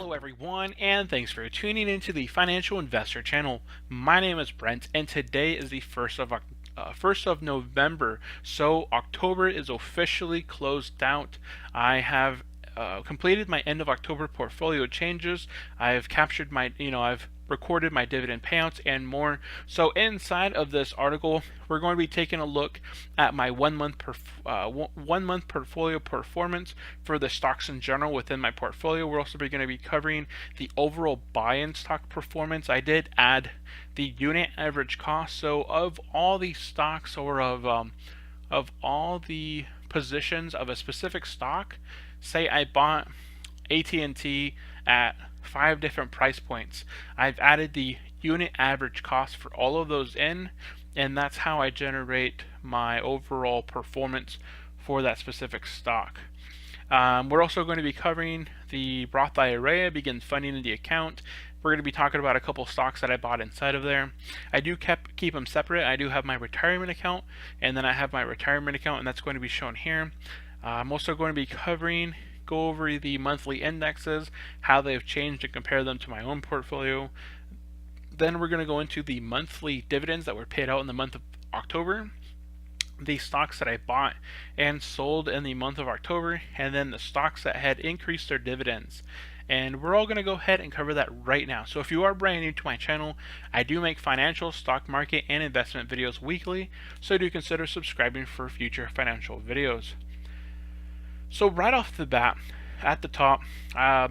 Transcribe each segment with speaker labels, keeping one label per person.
Speaker 1: Hello everyone, and thanks for tuning into the Financial Investor channel. My name is Brent, and today is the 1st of November, so October is officially closed out. I have completed my end of October portfolio changes. I've captured I've recorded my dividend payouts and more. So inside of this article, we're going to be taking a look at my 1 month portfolio performance for the stocks in general within my portfolio. We're also going to be covering the overall buy-in stock performance. I did add the unit average cost. So of all the stocks, or of all the positions of a specific stock, say I bought AT&T at 5 different price points, I've added the unit average cost for all of those in, and that's how I generate my overall performance for that specific stock. We're also going to be covering the Roth IRA, begin funding in the account. We're going to be talking about a couple stocks that I bought inside of there. I do keep them separate. I do have my retirement account, and then I have my retirement account, and that's going to be shown here. I'm also going to be go over the monthly indexes, how they've changed, and compare them to my own portfolio. Then we're going to go into the monthly dividends that were paid out in the month of October, the stocks that I bought and sold in the month of October, and then the stocks that had increased their dividends. And we're all going to go ahead and cover that right now. So if you are brand new to my channel, I do make financial, stock market, and investment videos weekly, so do consider subscribing for future financial videos. So right off the bat, at the top,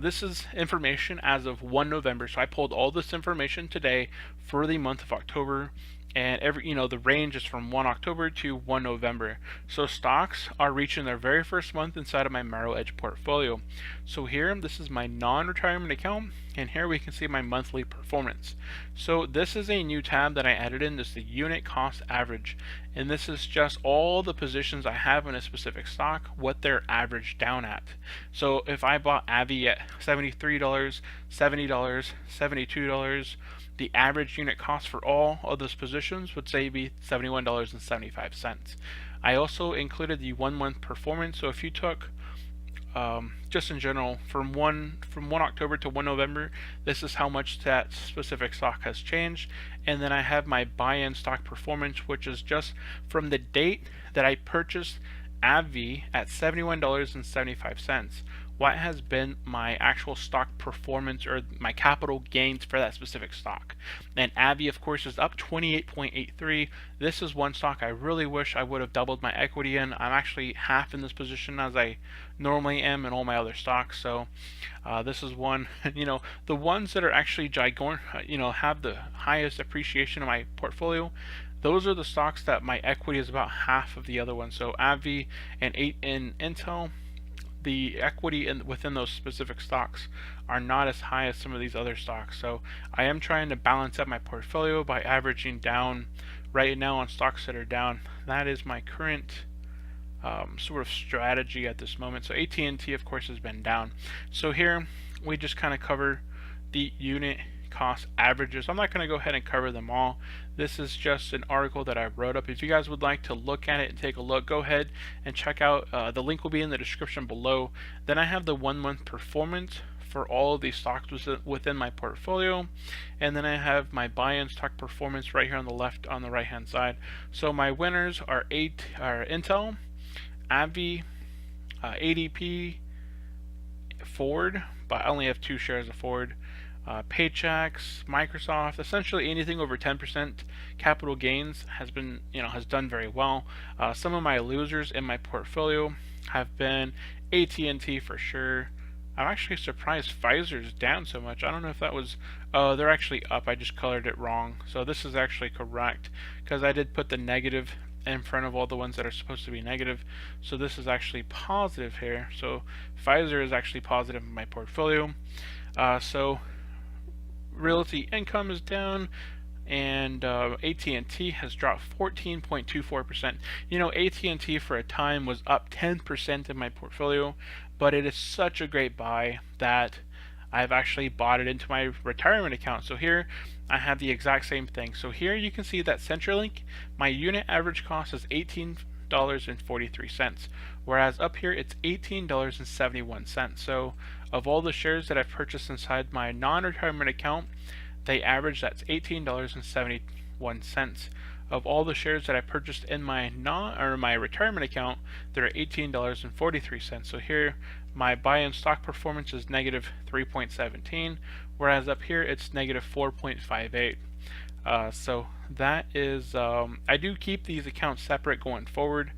Speaker 1: this is information as of 1 November. So I pulled all this information today for the month of October, and the range is from 1 October to 1 November. So stocks are reaching their very first month inside of my Merrill Edge portfolio. So here, this is my non-retirement account, and here we can see my monthly performance. So this is a new tab that I added in. This is the unit cost average, and this is just all the positions I have in a specific stock, what they're averaged down at. So if I bought Avi at $73, $70, $72, the average unit cost for all of those positions would say be $71.75. I also included the 1 month performance. So if you took just in general from 1 October to 1 November, this is how much that specific stock has changed. And then I have my buy-in stock performance, which is just from the date that I purchased AbbVie at $71.75. What has been my actual stock performance, or my capital gains for that specific stock. And AbbVie, of course, is up 28.83. This is one stock I really wish I would have doubled my equity in. I'm actually half in this position as I normally am in all my other stocks. So this is one, the ones that are actually have the highest appreciation in my portfolio. Those are the stocks that my equity is about half of the other ones. So AbbVie and Intel, the equity within those specific stocks are not as high as some of these other stocks. So I am trying to balance out my portfolio by averaging down right now on stocks that are down. That is my current sort of strategy at this moment. So AT&T, of course, has been down. So here we just kind of cover the unit cost averages. I'm not going to go ahead and cover them all. This is just an article that I wrote up. If you guys would like to look at it and take a look, go ahead and check out. The link will be in the description below. Then I have the 1 month performance for all of these stocks within my portfolio, and then I have my buy-in stock performance right here on the right hand side. So my winners are Intel, AbbVie, ADP, Ford, but I only have 2 shares of Ford. Paychecks, Microsoft, essentially anything over 10% capital gains has done very well. Some of my losers in my portfolio have been AT&T for sure. I'm actually surprised Pfizer's down so much. I don't know if that was, they're actually up. I just colored it wrong. So this is actually correct because I did put the negative in front of all the ones that are supposed to be negative. So this is actually positive here. So Pfizer is actually positive in my portfolio. So Realty Income is down, and AT&T has dropped 14.24%. AT&T for a time was up 10% in my portfolio, but it is such a great buy that I've actually bought it into my retirement account. So here I have the exact same thing. So here you can see that CenturyLink, my unit average cost is $16.43, whereas up here it's $18.71. So of all the shares that I've purchased inside my non-retirement account, they average that's $18.71. Of all the shares that I purchased in my my retirement account, they're $18.43. So here my buy-in stock performance is negative 3.17, whereas up here it's negative 4.58. So that is, I do keep these accounts separate going forward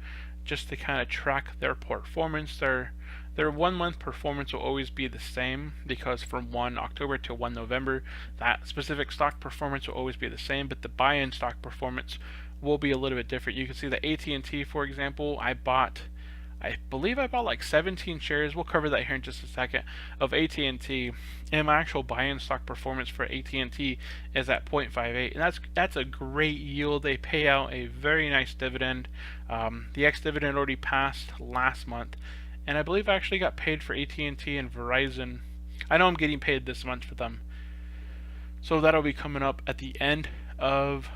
Speaker 1: just to kind of track their performance. Their 1 month performance will always be the same because from 1 October to 1 November, that specific stock performance will always be the same, but the buy-in stock performance will be a little bit different. You can see the AT&T, for example, I believe I bought like 17 shares. We'll cover that here in just a second of AT&T, and my actual buy-in stock performance for AT&T is at 0.58, and that's a great yield. They pay out a very nice dividend. The ex-dividend already passed last month, and I believe I actually got paid for AT&T and Verizon. I know I'm getting paid this month for them, so that'll be coming up at the end of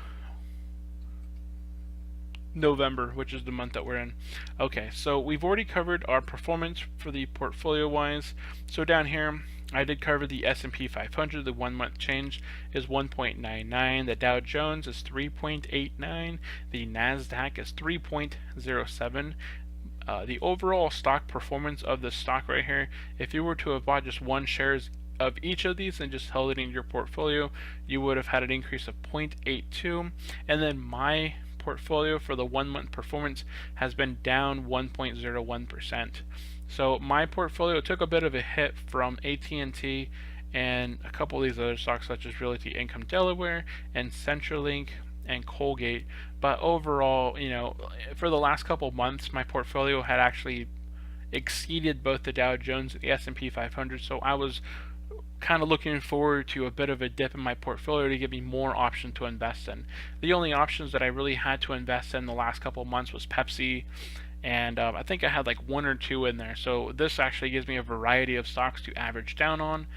Speaker 1: November, which is the month that we're in. Okay, so we've already covered our performance for the portfolio wise. So down here, I did cover the S&P 500. The 1 month change is 1.99. The Dow Jones is 3.89. The Nasdaq is 3.07. The overall stock performance of the stock right here, if you were to have bought just one shares of each of these and just held it in your portfolio, you would have had an increase of 0.82. And then my portfolio for the 1 month performance has been down 1.01%. So my portfolio took a bit of a hit from AT&T and a couple of these other stocks such as Realty Income Delaware and CenturyLink and Colgate. But overall, for the last couple of months, my portfolio had actually exceeded both the Dow Jones and the S&P 500. So I was kind of looking forward to a bit of a dip in my portfolio to give me more options to invest in. The only options that I really had to invest in the last couple of months was Pepsi, and I think I had like 1 or 2 in there. So this actually gives me a variety of stocks to average down on,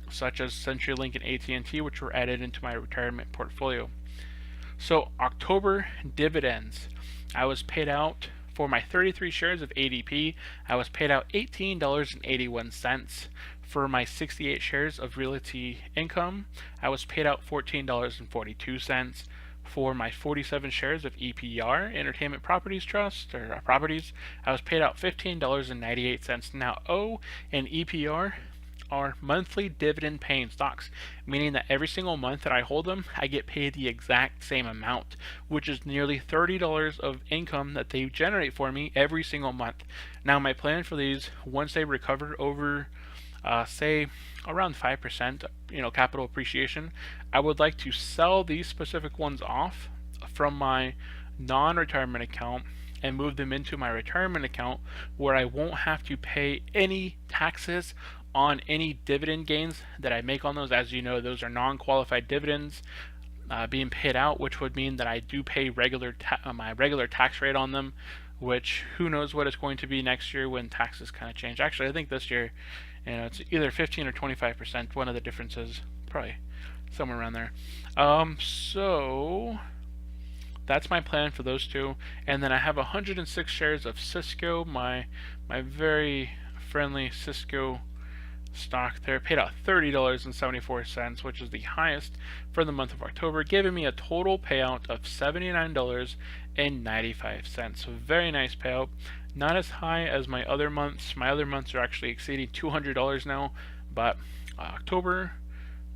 Speaker 1: such as CenturyLink and AT&T, which were added into my retirement portfolio. So October dividends, I was paid out for my 33 shares of ADP. I was paid out $18.81. For my 68 shares of Realty Income, I was paid out $14.42. For my 47 shares of EPR, Entertainment Properties Trust, or Properties, I was paid out $15.98. Now, O and EPR are monthly dividend paying stocks, meaning that every single month that I hold them, I get paid the exact same amount, which is nearly $30 of income that they generate for me every single month. Now, my plan for these, once they recover over say around 5%, capital appreciation, I would like to sell these specific ones off from my non-retirement account and move them into my retirement account, where I won't have to pay any taxes on any dividend gains that I make on those. As you know, those are non-qualified dividends being paid out, which would mean that I do pay my regular tax rate on them, which who knows what it's going to be next year when taxes kind of change. Actually, I think this year, it's either 15 or 25%. One of the differences, probably somewhere around there. So that's my plan for those two. And then I have 106 shares of Cisco, my very friendly Cisco stock there, paid out $30.74, which is the highest for the month of October, giving me a total payout of $79.95. So very nice payout. Not as high as my other months. My other months are actually exceeding $200 now, but October,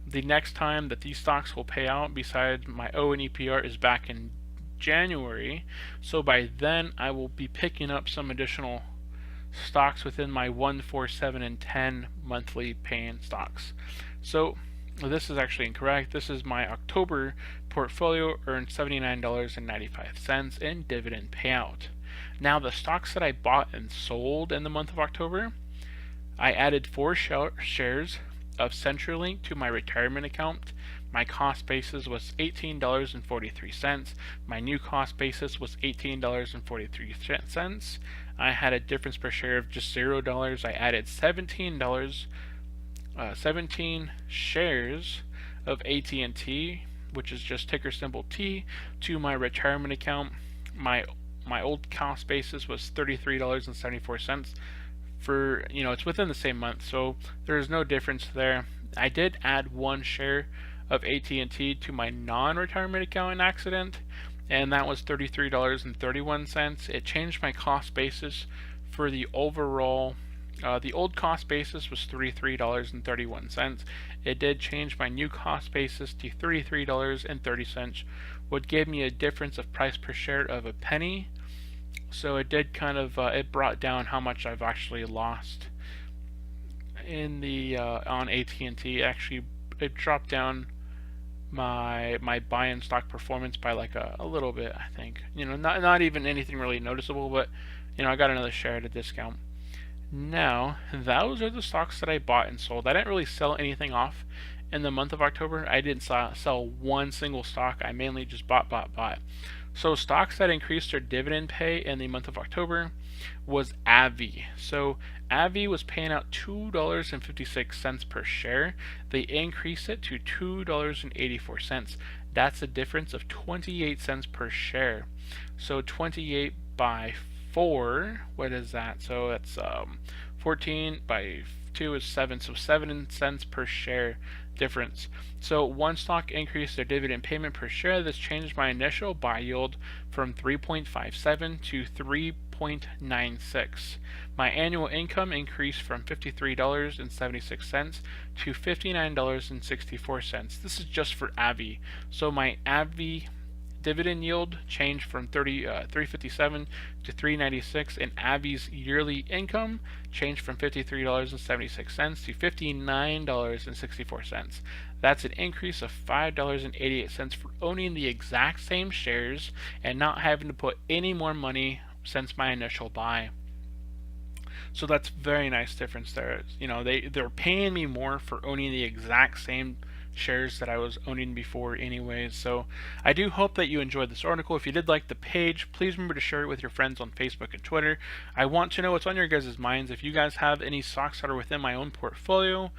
Speaker 1: the next time that these stocks will pay out besides my O and EPR is back in January. So by then I will be picking up some additional stocks within my 1, 4, 7, and 10 monthly paying stocks. So this is actually incorrect. This is my October portfolio earned $79.95 in dividend payout. Now the stocks that I bought and sold in the month of October, I added 4 shares of CenturyLink to my retirement account. My cost basis was $18.43. My new cost basis was $18.43. I had a difference per share of just $0. I added $17 17 shares of AT&T, which is just ticker symbol T, to my retirement account. My my old cost basis was $33.74 for, it's within the same month, so there's no difference there. I did add one share of AT&T to my non-retirement account in accident, and that was $33.31. It changed my cost basis for the overall. The old cost basis was $33.31. It did change my new cost basis to $33.30, what gave me a difference of price per share of a penny. So it did kind of it brought down how much I've actually lost in the on AT&T. Actually, it dropped down my buy in stock performance by like a little bit, I think. Not even anything really noticeable, but I got another share at a discount. Now, those are the stocks that I bought and sold. I didn't really sell anything off in the month of October. I didn't sell one single stock. I mainly just bought. So stocks that increased their dividend pay in the month of October was AbbVie. So AbbVie was paying out $2.56 per share. They increased it to $2.84. That's a difference of 28 cents per share. So 28 by 4, what is that? So that's 14 by 2 is 7, so 7 cents per share difference. So one stock increased their dividend payment per share. This changed my initial buy yield from 3.57 to 3.96. My annual income increased from $53.76 to $59.64. This is just for AbbVie. So my AbbVie dividend yield changed from 357 to 396, and AbbVie's yearly income changed from $53.76 to $59.64. That's an increase of $5.88 for owning the exact same shares and not having to put any more money since my initial buy. So that's very nice difference there. They're paying me more for owning the exact same shares that I was owning before anyways. So I do hope that you enjoyed this article. If you did like the page, please remember to share it with your friends on Facebook and Twitter. I want to know what's on your guys' minds. If you guys have any stocks that are within my own portfolio,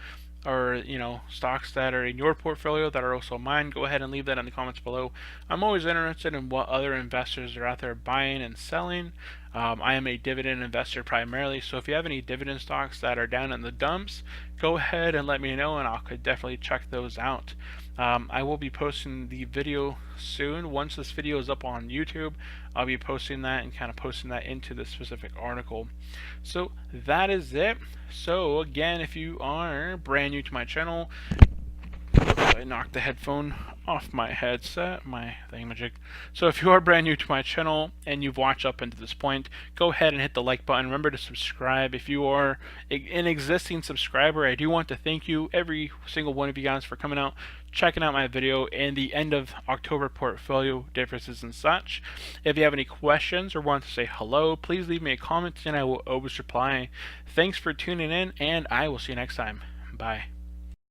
Speaker 1: or stocks that are in your portfolio that are also mine, go ahead and leave that in the comments below. I'm always interested in what other investors are out there buying and selling. I am a dividend investor primarily, so if you have any dividend stocks that are down in the dumps, go ahead and let me know, and I could definitely check those out. I will be posting the video soon. Once this video is up on YouTube, I'll be posting that and kind of posting that into the specific article. So that is it. So again, if you are brand new to my channel, I knocked the headphone off my headset, my thingamajig. So if you are brand new to my channel and you've watched up into this point, go ahead and hit the like button. Remember to subscribe. If you are an existing subscriber, I do want to thank you, every single one of you guys, for coming out, checking out my video and the end of October portfolio differences and such. If you have any questions or want to say hello, please leave me a comment and I will always reply. Thanks for tuning in, and I will see you next time. Bye.